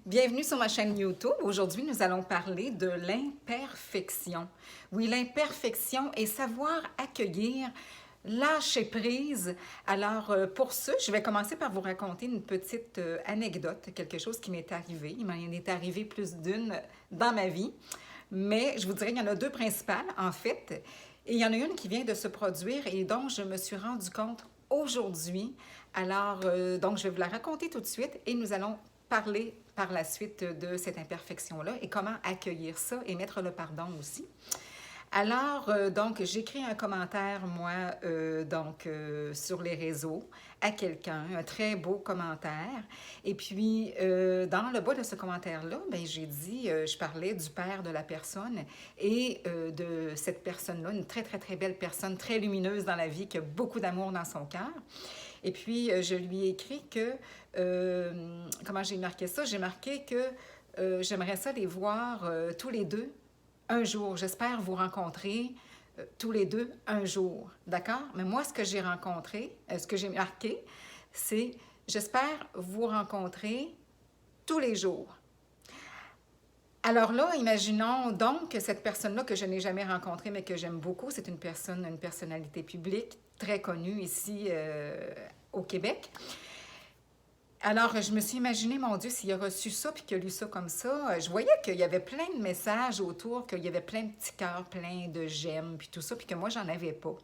Bienvenue sur ma chaîne YouTube. Aujourd'hui, nous allons parler de l'imperfection. Oui, l'imperfection et savoir accueillir, lâcher prise. Alors, pour ce, je vais commencer par vous raconter une petite anecdote, quelque chose qui m'est arrivé. Il m'en est arrivé plus d'une dans ma vie, mais je vous dirais qu'il y en a deux principales, en fait. Et il y en a une qui vient de se produire et dont je me suis rendu compte aujourd'hui. Alors, donc, je vais vous la raconter tout de suite et nous allons parler par la suite de cette imperfection-là et comment accueillir ça et mettre le pardon aussi. Alors, donc, j'écris un commentaire, moi, sur les réseaux à quelqu'un, un très beau commentaire. Et puis, dans le bas de ce commentaire-là, bien, j'ai dit, je parlais du père de la personne et de cette personne-là, une très, très, très belle personne, très lumineuse dans la vie, qui a beaucoup d'amour dans son cœur. Et puis, je lui ai écrit que, comment j'ai marqué ça? J'ai marqué que j'aimerais ça les voir tous les deux un jour. J'espère vous rencontrer tous les deux un jour. D'accord? Mais moi, ce que j'ai rencontré, ce que j'ai marqué, c'est j'espère vous rencontrer tous les jours. Alors là, imaginons donc que cette personne-là que je n'ai jamais rencontrée, mais que j'aime beaucoup, c'est une personnalité publique très connue ici au Québec. Alors, je me suis imaginé, mon Dieu, s'il a reçu ça puis qu'il a lu ça comme ça, je voyais qu'il y avait plein de messages autour, qu'il y avait plein de petits cœurs, plein de j'aime, puis tout ça, puis que moi, j'en avais pas.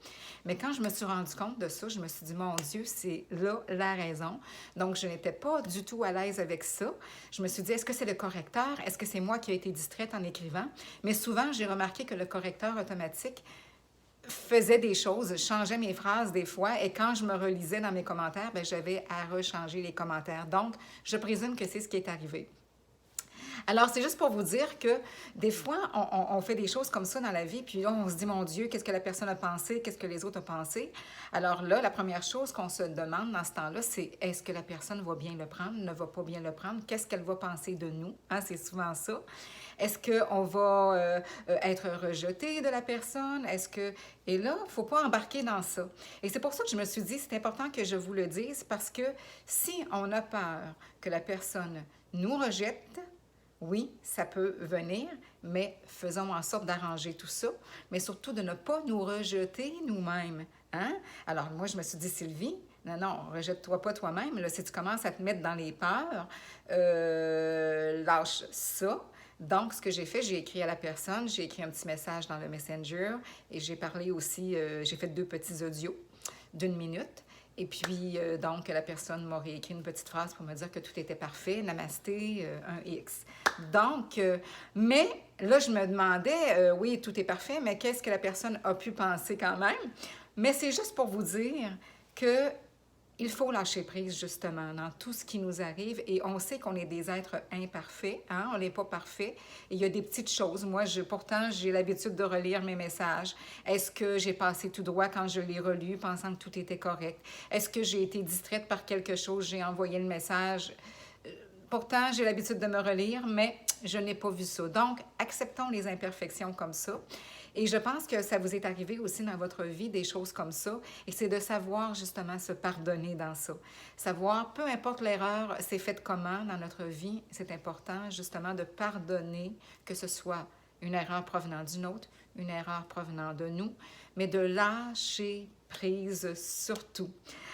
Mais quand je me suis rendu compte de ça, je me suis dit, mon Dieu, c'est là la raison. Donc, je n'étais pas du tout à l'aise avec ça. Je me suis dit, est-ce que c'est le correcteur? Est-ce que c'est moi qui ai été distraite en écrivant? Mais souvent, j'ai remarqué que le correcteur automatique faisais des choses, changeais mes phrases des fois, et quand je me relisais dans mes commentaires, bien, j'avais à rechanger les commentaires. Donc, je présume que c'est ce qui est arrivé. Alors, c'est juste pour vous dire que des fois, on fait des choses comme ça dans la vie, puis là, on se dit, mon Dieu, qu'est-ce que la personne a pensé, qu'est-ce que les autres ont pensé. Alors là, la première chose qu'on se demande dans ce temps-là, c'est est-ce que la personne va bien le prendre, ne va pas bien le prendre, qu'est-ce qu'elle va penser de nous, hein, c'est souvent ça. Est-ce qu'on va être rejeté de la personne? Est-ce que... Et là, il ne faut pas embarquer dans ça. Et c'est pour ça que je me suis dit, c'est important que je vous le dise, parce que si on a peur que la personne nous rejette, oui, ça peut venir, mais faisons en sorte d'arranger tout ça, mais surtout de ne pas nous rejeter nous-mêmes. Hein? Alors, moi, je me suis dit, Sylvie, non, rejette-toi pas toi-même. Là, si tu commences à te mettre dans les peurs, lâche ça. Donc, ce que j'ai fait, j'ai écrit à la personne, j'ai écrit un petit message dans le Messenger et j'ai parlé aussi, j'ai fait 2 petits audios d'1 minute. Et puis, donc, la personne m'a réécrit une petite phrase pour me dire que tout était parfait, namasté, un X. Donc, mais là, je me demandais, oui, tout est parfait, mais qu'est-ce que la personne a pu penser quand même? Mais c'est juste pour vous dire que il faut lâcher prise, justement, dans tout ce qui nous arrive. Et on sait qu'on est des êtres imparfaits, hein? On n'est pas parfait. Et il y a des petites choses. Moi, pourtant, j'ai l'habitude de relire mes messages. Est-ce que j'ai passé tout droit quand je l'ai relu, pensant que tout était correct? Est-ce que j'ai été distraite par quelque chose? J'ai envoyé le message. Pourtant, j'ai l'habitude de me relire, mais je n'ai pas vu ça. Donc, acceptons les imperfections comme ça. Et je pense que ça vous est arrivé aussi dans votre vie, des choses comme ça, et c'est de savoir justement se pardonner dans ça. Savoir, peu importe l'erreur, c'est fait comment dans notre vie, c'est important justement de pardonner, que ce soit une erreur provenant d'une autre, une erreur provenant de nous, mais de lâcher prise surtout.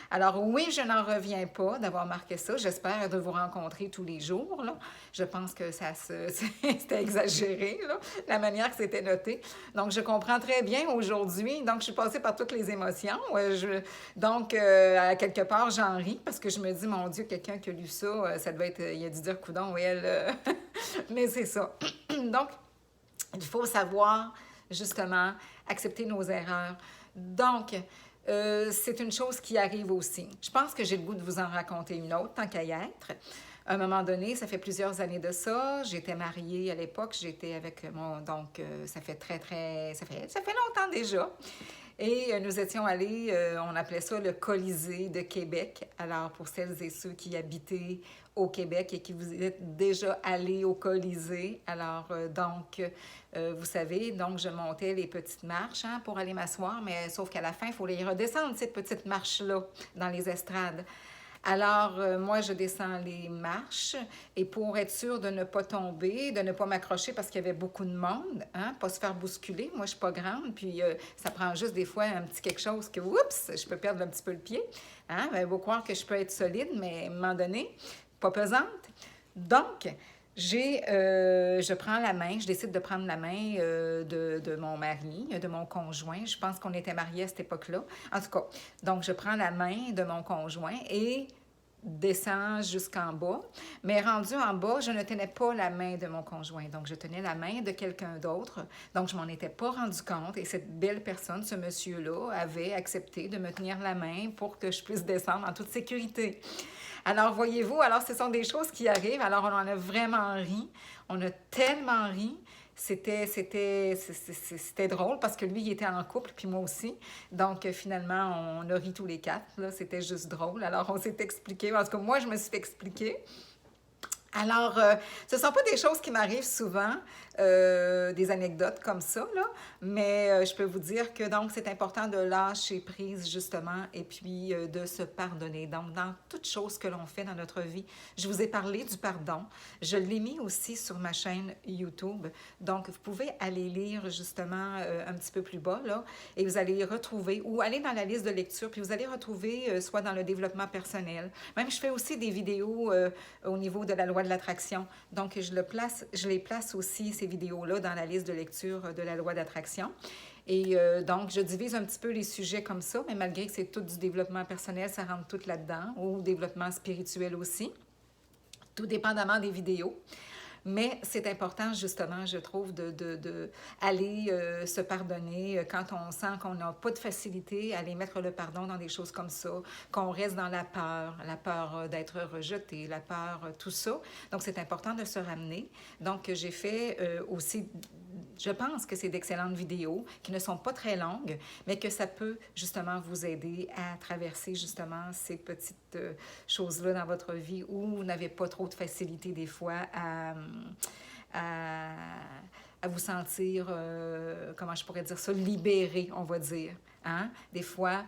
Alors oui, je n'en reviens pas d'avoir marqué ça. J'espère de vous rencontrer tous les jours, là. Je pense que c'était exagéré, là, la manière que c'était noté. Donc, je comprends très bien aujourd'hui. Donc, je suis passée par toutes les émotions. Donc, à quelque part, j'en ris parce que je me dis, mon Dieu, quelqu'un qui a lu ça, ça devait être, il a dû dire, coudonc, oui, elle... Mais c'est ça. Donc, il faut savoir, justement, accepter nos erreurs. Donc, c'est une chose qui arrive aussi. Je pense que j'ai le goût de vous en raconter une autre, tant qu'à y être. À un moment donné, ça fait plusieurs années de ça, j'étais mariée à l'époque, j'étais avec mon... Donc, ça fait longtemps déjà. Et nous étions allés, on appelait ça le Colisée de Québec. Alors, pour celles et ceux qui habitaient au Québec et qui vous êtes déjà allés au Colisée, alors vous savez, donc je montais les petites marches pour aller m'asseoir, mais sauf qu'à la fin, il faut les redescendre, ces petites marches-là, dans les estrades. Alors, moi, je descends les marches et pour être sûre de ne pas tomber, de ne pas m'accrocher parce qu'il y avait beaucoup de monde, hein, pas se faire bousculer. Moi, je suis pas grande, puis ça prend juste des fois un petit quelque chose que, oups, je peux perdre un petit peu le pied. Hein? Il faut croire que je peux être solide, mais à un moment donné, pas pesante. Donc, je prends la main, je décide de prendre la main de mon mari, de mon conjoint. Je pense qu'on était mariés à cette époque-là. En tout cas, donc je prends la main de mon conjoint et descends jusqu'en bas. Mais rendu en bas, je ne tenais pas la main de mon conjoint. Donc, je tenais la main de quelqu'un d'autre. Donc, je m'en étais pas rendu compte. Et cette belle personne, ce monsieur-là, avait accepté de me tenir la main pour que je puisse descendre en toute sécurité. Alors, voyez-vous, alors ce sont des choses qui arrivent. Alors, on en a vraiment ri. On a tellement ri. C'était drôle parce que lui, il était en couple, puis moi aussi. Donc, finalement, on a ri tous les quatre. Là, c'était juste drôle. Alors, on s'est expliqué. En tout cas, moi, je me suis fait expliquer. Alors, ce ne sont pas des choses qui m'arrivent souvent, des anecdotes comme ça, là, mais je peux vous dire que donc c'est important de lâcher prise justement et puis de se pardonner. Donc, dans toute chose que l'on fait dans notre vie, je vous ai parlé du pardon. Je l'ai mis aussi sur ma chaîne YouTube. Donc, vous pouvez aller lire justement un petit peu plus bas, là, et vous allez retrouver, ou aller dans la liste de lecture, puis vous allez retrouver soit dans le développement personnel. Même, je fais aussi des vidéos au niveau de la loi de l'attraction. Donc, je les place aussi, ces vidéos-là, dans la liste de lecture de la loi d'attraction. Et donc, je divise un petit peu les sujets comme ça, mais malgré que c'est tout du développement personnel, ça rentre tout là-dedans, ou développement spirituel aussi, tout dépendamment des vidéos. Mais c'est important, justement, je trouve, aller se pardonner quand on sent qu'on n'a pas de facilité à aller mettre le pardon dans des choses comme ça, qu'on reste dans la peur d'être rejeté, la peur, tout ça. Donc, c'est important de se ramener. Donc, j'ai fait aussi... Je pense que c'est d'excellentes vidéos qui ne sont pas très longues, mais que ça peut justement vous aider à traverser justement ces petites choses-là dans votre vie où vous n'avez pas trop de facilité des fois à vous sentir, comment je pourrais dire ça, libéré, on va dire. Hein? Des fois,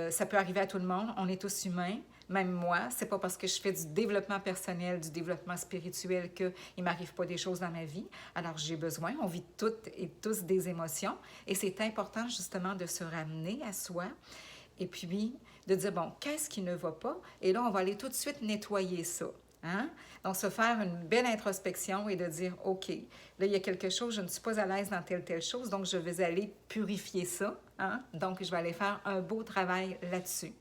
ça peut arriver à tout le monde, on est tous humains. Même moi, c'est pas parce que je fais du développement personnel, du développement spirituel qu'il ne m'arrive pas des choses dans ma vie. Alors, j'ai besoin, on vit toutes et tous des émotions. Et c'est important justement de se ramener à soi et puis de dire, bon, qu'est-ce qui ne va pas? Et là, on va aller tout de suite nettoyer ça. Hein? Donc, se faire une belle introspection et de dire, OK, là, il y a quelque chose, je ne suis pas à l'aise dans telle chose, donc je vais aller purifier ça. Hein? Donc, je vais aller faire un beau travail là-dessus.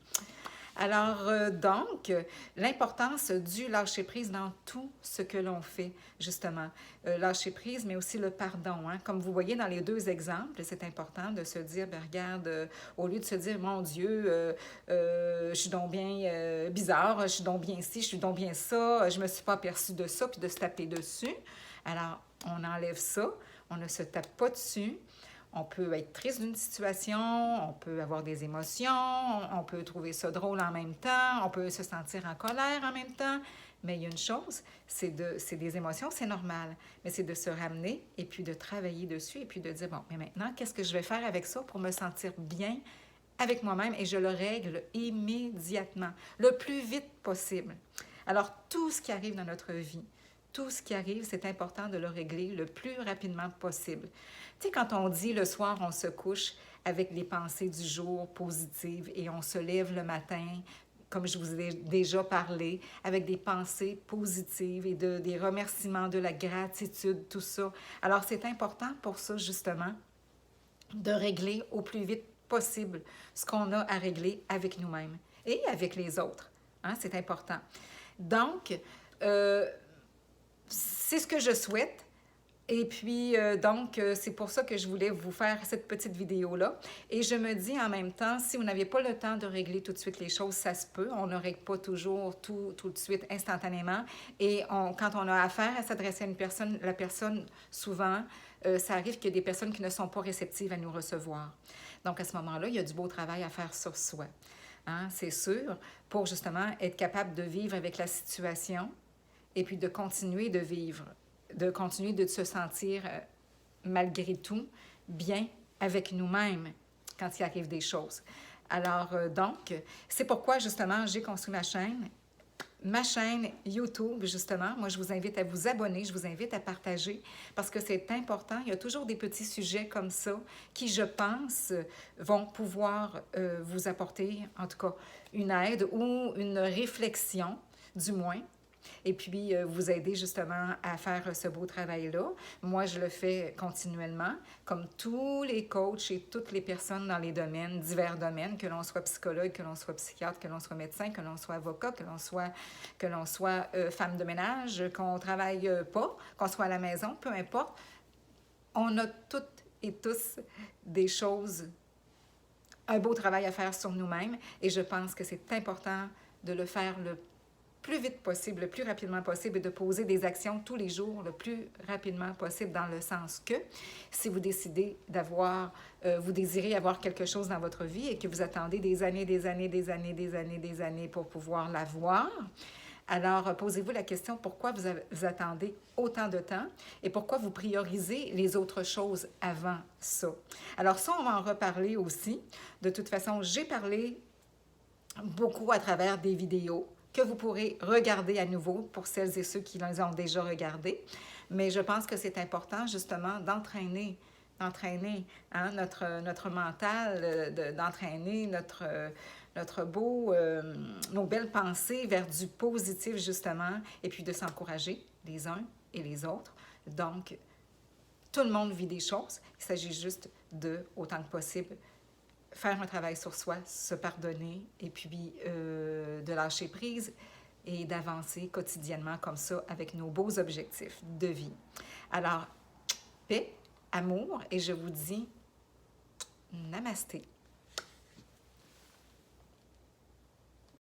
Alors, donc, l'importance du lâcher-prise dans tout ce que l'on fait, justement. Lâcher-prise, mais aussi le pardon. Hein? Comme vous voyez dans les deux exemples, c'est important de se dire, ben, regarde, au lieu de se dire, mon Dieu, je suis donc bien bizarre, je suis donc bien ci, je suis donc bien ça, je me suis pas aperçue de ça, puis de se taper dessus. Alors, on enlève ça, on ne se tape pas dessus. On peut être triste d'une situation, on peut avoir des émotions, on peut trouver ça drôle en même temps, on peut se sentir en colère en même temps. Mais il y a une chose, c'est des émotions, c'est normal. Mais c'est de se ramener et puis de travailler dessus et puis de dire, bon, mais maintenant, qu'est-ce que je vais faire avec ça pour me sentir bien avec moi-même? Et je le règle immédiatement, le plus vite possible. Alors, tout ce qui arrive dans notre vie, tout ce qui arrive, c'est important de le régler le plus rapidement possible. Tu sais, quand on dit le soir, on se couche avec les pensées du jour positives et on se lève le matin, comme je vous ai déjà parlé, avec des pensées positives et des remerciements, de la gratitude, tout ça. Alors, c'est important pour ça, justement, de régler au plus vite possible ce qu'on a à régler avec nous-mêmes et avec les autres. Hein? C'est important. Donc, c'est ce que je souhaite. Et puis, c'est pour ça que je voulais vous faire cette petite vidéo-là. Et je me dis en même temps, si vous n'aviez pas le temps de régler tout de suite les choses, ça se peut. On ne règle pas toujours tout de suite, instantanément. Et quand on a affaire à s'adresser à une personne, la personne, souvent, ça arrive qu'il y a des personnes qui ne sont pas réceptives à nous recevoir. Donc, à ce moment-là, il y a du beau travail à faire sur soi. Hein, c'est sûr, pour justement être capable de vivre avec la situation et puis de continuer de vivre, de continuer de se sentir, malgré tout, bien avec nous-mêmes quand il arrive des choses. Alors, donc, c'est pourquoi, justement, j'ai construit ma chaîne ma chaîne YouTube, justement. Moi, je vous invite à vous abonner, je vous invite à partager parce que c'est important. Il y a toujours des petits sujets comme ça qui, je pense, vont pouvoir vous apporter, en tout cas, une aide ou une réflexion, du moins, et puis vous aider justement à faire ce beau travail-là. Moi, je le fais continuellement, comme tous les coachs et toutes les personnes dans les domaines, divers domaines, que l'on soit psychologue, que l'on soit psychiatre, que l'on soit médecin, que l'on soit avocat, que l'on soit femme de ménage, qu'on travaille pas, qu'on soit à la maison, peu importe. On a toutes et tous des choses, un beau travail à faire sur nous-mêmes, et je pense que c'est important de le faire le plus vite possible, le plus rapidement possible, et de poser des actions tous les jours le plus rapidement possible, dans le sens que si vous décidez d'avoir, vous désirez avoir quelque chose dans votre vie et que vous attendez des années pour pouvoir l'avoir, alors posez-vous la question pourquoi vous attendez autant de temps et pourquoi vous priorisez les autres choses avant ça. Alors ça, on va en reparler aussi. De toute façon, j'ai parlé beaucoup à travers des vidéos que vous pourrez regarder à nouveau pour celles et ceux qui les ont déjà regardées. Mais je pense que c'est important justement d'entraîner hein, notre mental, d'entraîner nos belles pensées vers du positif justement, et puis de s'encourager les uns et les autres. Donc, tout le monde vit des choses. Il s'agit juste de, autant que possible, faire un travail sur soi, se pardonner et puis de lâcher prise et d'avancer quotidiennement comme ça avec nos beaux objectifs de vie. Alors, paix, amour, et je vous dis namasté.